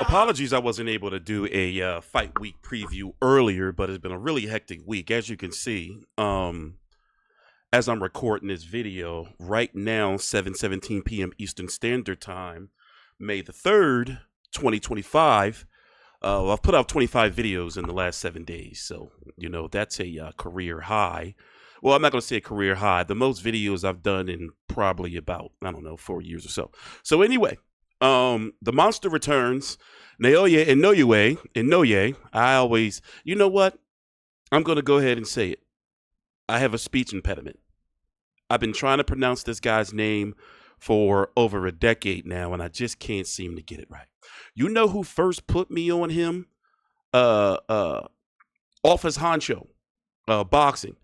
Apologies, I wasn't able to do a fight week preview earlier, but it's been a really hectic week, as you can see. As I'm recording this video right now, 7:17 p.m. Eastern Standard Time, May the 3rd, 2025. I've put out 25 videos in the last 7 days, so that's a career high. Well, I'm not going to say a career high. The most videos I've done in probably about 4 years or so. So anyway. The monster returns. Naoya Inoue. I always, you know what? I'm going to go ahead and say it. I have a speech impediment. I've been trying to pronounce this guy's name for over a decade now, and I just can't seem to get it right. You know who first put me on him? Office Honcho, boxing.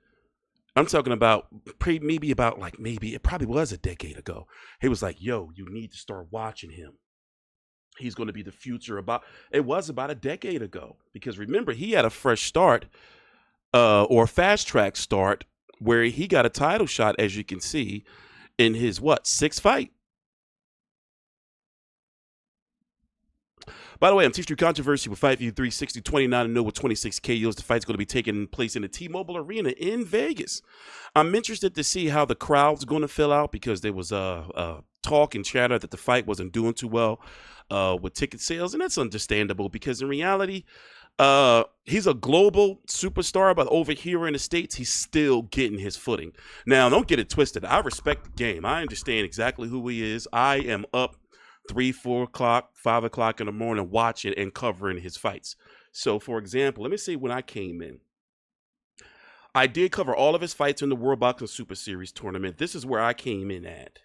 I'm talking about maybe it probably was a decade ago. He was like, yo, you need to start watching him. He's going to be the future. It was about a decade ago. Because remember, he had a fresh start or fast track start where he got a title shot, as you can see, in his, sixth fight? By the way, I'm TstreeT Controversy with Fight View 360, 29-0 with 26 KOs. The fight's going to be taking place in the T-Mobile Arena in Vegas. I'm interested to see how the crowd's going to fill out because there was talk and chatter that the fight wasn't doing too well with ticket sales, and that's understandable because in reality, he's a global superstar, but over here in the States, he's still getting his footing. Now, don't get it twisted. I respect the game. I understand exactly who he is. I am up 3, 4 o'clock, 5 o'clock in the morning watching and covering his fights. So, for example, let me say when I came in. I did cover all of his fights in the World Boxing Super Series tournament. This is where I came in at.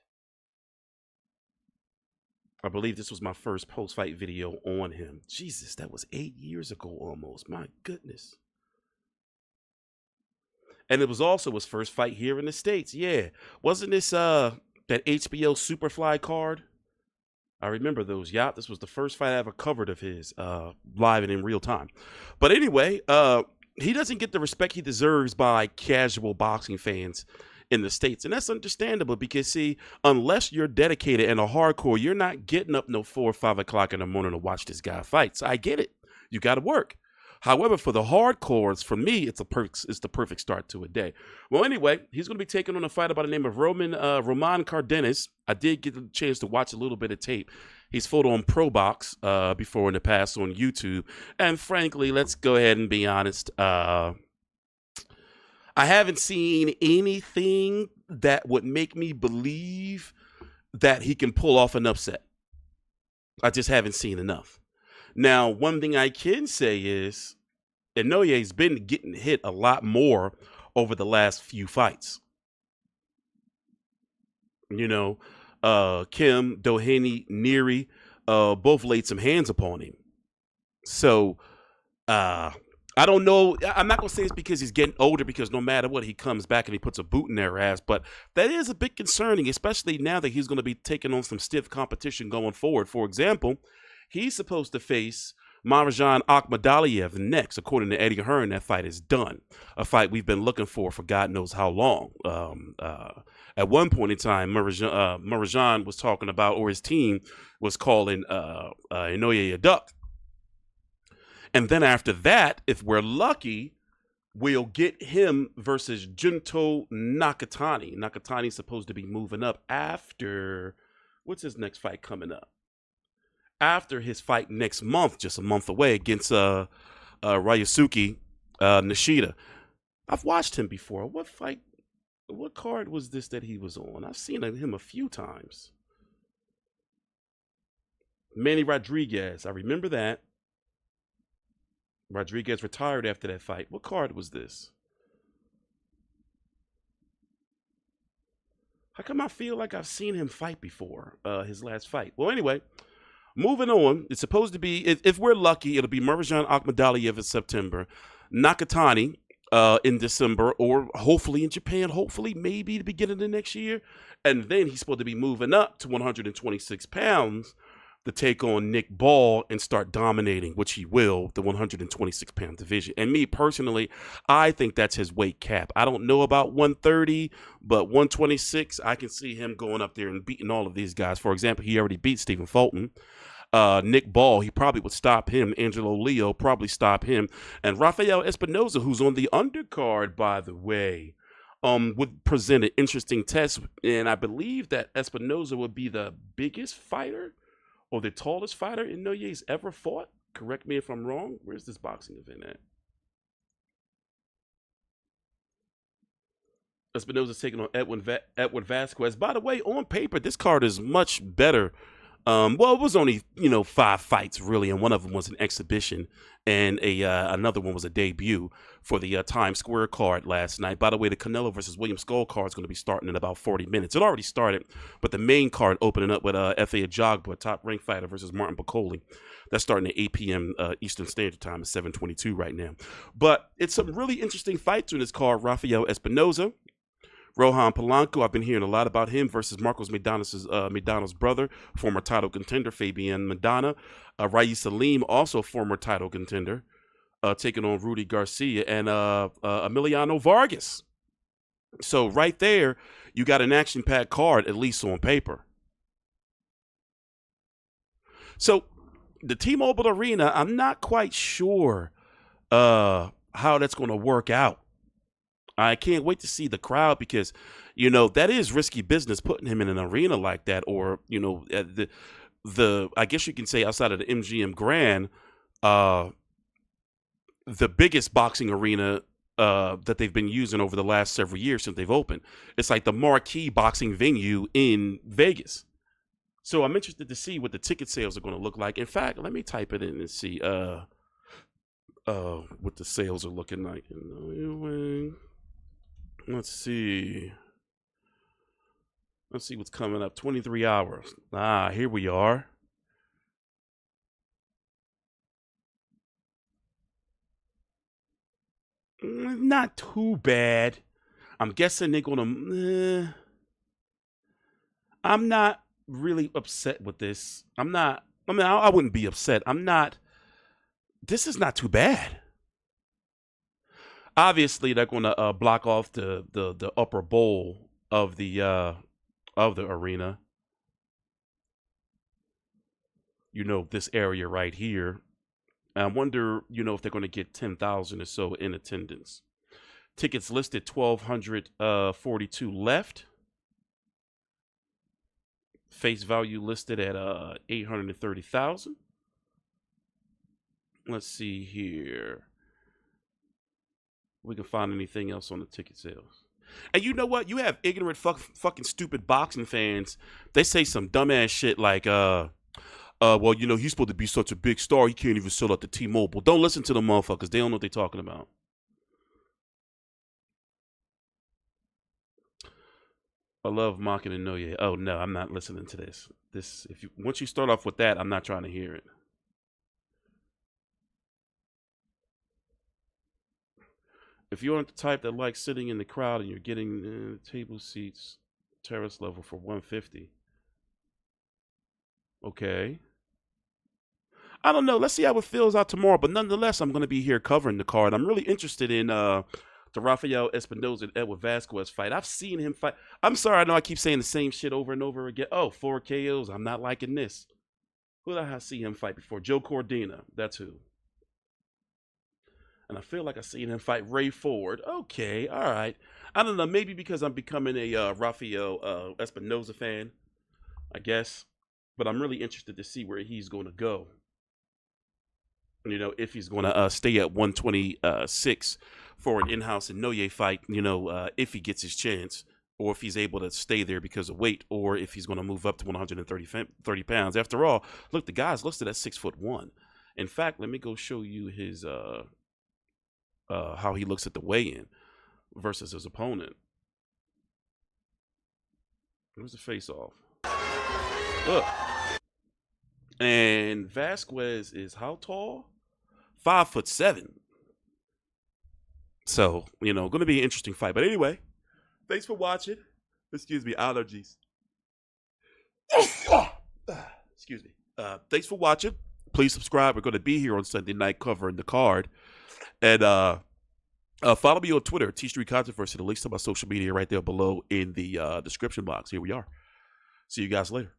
I believe this was my first post-fight video on him. Jesus, that was 8 years ago almost. My goodness. And it was also his first fight here in the States. Yeah. Wasn't this that HBO Superfly card? I remember those. Yeah, this was the first fight I ever covered of his live and in real time. But anyway, he doesn't get the respect he deserves by casual boxing fans in the States. And that's understandable because, see, unless you're dedicated and a hardcore, you're not getting up no 4 or 5 o'clock in the morning to watch this guy fight. So I get it. You got to work. However, for the hardcores, for me, it's the perfect start to a day. Well, anyway, he's going to be taking on a fighter by the name of Ramon Cardenas. I did get the chance to watch a little bit of tape. He's fought on ProBox before in the past on YouTube. And frankly, let's go ahead and be honest. I haven't seen anything that would make me believe that he can pull off an upset. I just haven't seen enough. Now, one thing I can say is Inouye's been getting hit a lot more over the last few fights. Kim, Doheny, Neary, both laid some hands upon him. So, I don't know. I'm not going to say it's because he's getting older because no matter what, he comes back and he puts a boot in their ass. But that is a bit concerning, especially now that he's going to be taking on some stiff competition going forward. For example, he's supposed to face Akhmadaliev next. According to Eddie Hearn, that fight is done. A fight we've been looking for God knows how long. At one point in time, Marajan was talking about, or his team was calling Inoue a duck. And then after that, if we're lucky, we'll get him versus Junto Nakatani. Nakatani's supposed to be moving up after, what's his next fight coming up? After his fight next month, just a month away, against Ryusuke Nishida. I've watched him before. What card was this that he was on? I've seen him a few times. Manny Rodriguez, I remember that. Rodriguez retired after that fight. What card was this? How come I feel like I've seen him fight before, his last fight? Well, anyway, moving on. It's supposed to be, if we're lucky, it'll be Marajan Akhmadaliev in September, Nakatani in December, or hopefully in Japan, hopefully maybe the beginning of next year. And then he's supposed to be moving up to 126 pounds to take on Nick Ball and start dominating, which he will, the 126-pound division. And me personally, I think that's his weight cap. I don't know about 130, but 126, I can see him going up there and beating all of these guys. For example, he already beat Stephen Fulton. Nick Ball, he probably would stop him. Angelo Leo probably stop him. And Rafael Espinoza, who's on the undercard, by the way, would present an interesting test. And I believe that Espinoza would be the biggest fighter or the tallest fighter Inouye's ever fought. Correct me if I'm wrong. Where's this boxing event at? Espinoza's taking on Edwin Vasquez. By the way, on paper, this card is much better. Well, it was only 5 fights really, and one of them was an exhibition, and another one was a debut for the Times Square card last night. By the way, the Canelo versus William Skull card is going to be starting in about 40 minutes. It already started, but the main card opening up with F.A. Ajagba, a top-ranked fighter, versus Martin Bakole. That's starting at 8 p.m. Eastern Standard Time. It's 7:22 right now. But it's some really interesting fights in this card. Rafael Espinoza, Rohan Polanco, I've been hearing a lot about him versus Marcos Maidana's brother, former title contender Fabian Maidana. Rais Salim, also former title contender, taking on Rudy Garcia and Emiliano Vargas. So right there, you got an action-packed card, at least on paper. So the T-Mobile Arena, I'm not quite sure how that's going to work out. I can't wait to see the crowd because, that is risky business putting him in an arena like that, or, the I guess you can say outside of the MGM Grand, the biggest boxing arena that they've been using over the last several years since they've opened. It's like the marquee boxing venue in Vegas. So I'm interested to see what the ticket sales are going to look like. In fact, let me type it in and see what the sales are looking like. Let's see. Let's see what's coming up. 23 hours. Here we are. Not too bad. I'm guessing they're gonna. I'm not really upset with this. I wouldn't be upset. I'm not. This is not too bad. Obviously, they're going to block off the upper bowl of the arena. This area right here. I wonder, if they're going to get 10,000 or so in attendance. Tickets listed 1,242 left. Face value listed at 830,000. Let's see here. We can find anything else on the ticket sales. And you know what? You have ignorant fucking stupid boxing fans. They say some dumbass shit like, well, he's supposed to be such a big star, he can't even sell out the T-Mobile. Don't listen to the motherfuckers. They don't know what they're talking about. I love mocking Inoue. Oh no, I'm not listening to this. Once you start off with that, I'm not trying to hear it. If you aren't the type that likes sitting in the crowd and you're getting table seats, terrace level for $150. Okay. I don't know. Let's see how it feels out tomorrow. But nonetheless, I'm going to be here covering the card. I'm really interested in the Rafael Espinoza and Edwin Vasquez fight. I've seen him fight. I'm sorry. I know I keep saying the same shit over and over again. Oh, 4 KOs. I'm not liking this. Who did I see him fight before? Joe Cordina. That's who. And I feel like I've seen him fight Ray Ford. Okay, all right. I don't know. Maybe because I'm becoming a Rafael Espinoza fan, I guess. But I'm really interested to see where he's going to go. If he's going to stay at 126 for an in-house Inoue fight, if he gets his chance, or if he's able to stay there because of weight, or if he's going to move up to 130 pounds. After all, look, the guy's listed at 6'1". In fact, let me go show you his how he looks at the weigh-in versus his opponent. Where's the face-off? Look. And Vasquez is how tall? 5'7". So, going to be an interesting fight. But anyway, thanks for watching. Excuse me, allergies. Excuse me. Thanks for watching. Please subscribe. We're going to be here on Sunday night covering the card. And follow me on Twitter, TstreeT Controversy. The links to my social media right there below in the description box. Here we are. See you guys later.